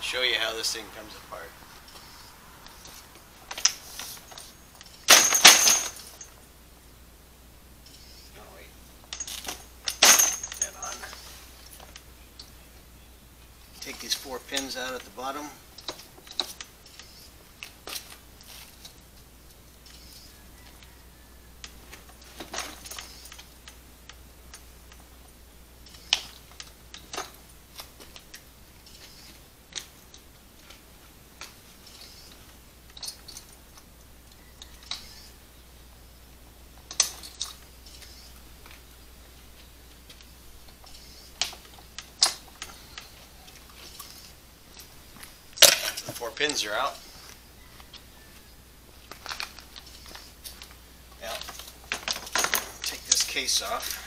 show you how this thing comes apart. Oh wait, that on. Take these 4 pins out at the bottom. The 4 pins are out. Now, take this case off.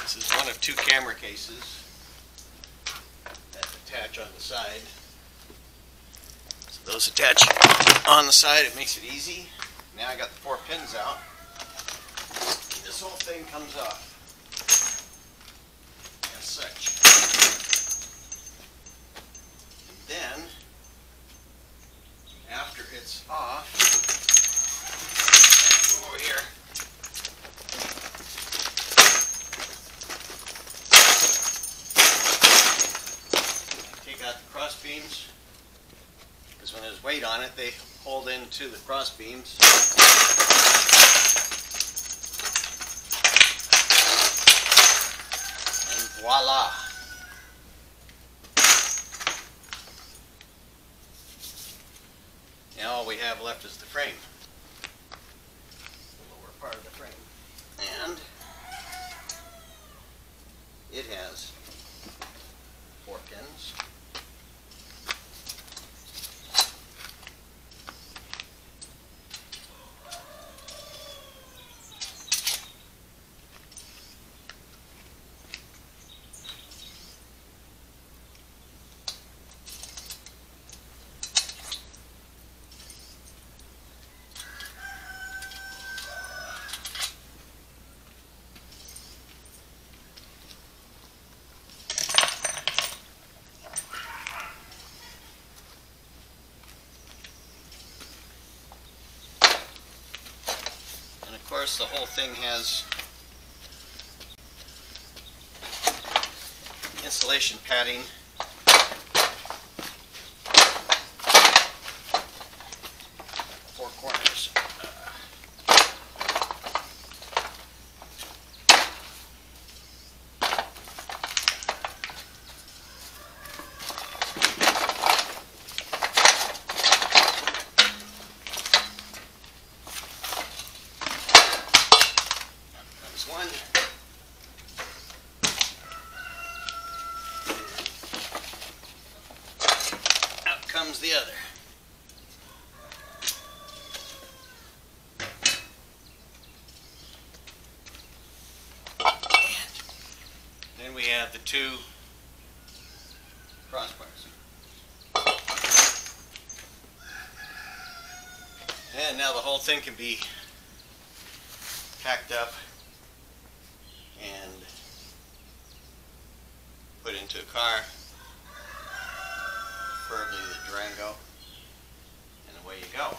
This is one of 2 camera cases that attach on the side. So those attach on the side, it makes it easy. Now I got the 4 pins out. This whole thing comes off as such. And then, after it's off, over here, take out the cross beams, because when there's weight on it, they hold into the cross beams. And voila! Now all we have left is the frame. The lower part of the frame. And it has 4 pins. Of course, the whole thing has insulation padding. 4 corners. One. Out comes the other. And then we have the 2 crossbars. And now the whole thing can be packed up and put into a car, preferably the Durango, and away you go.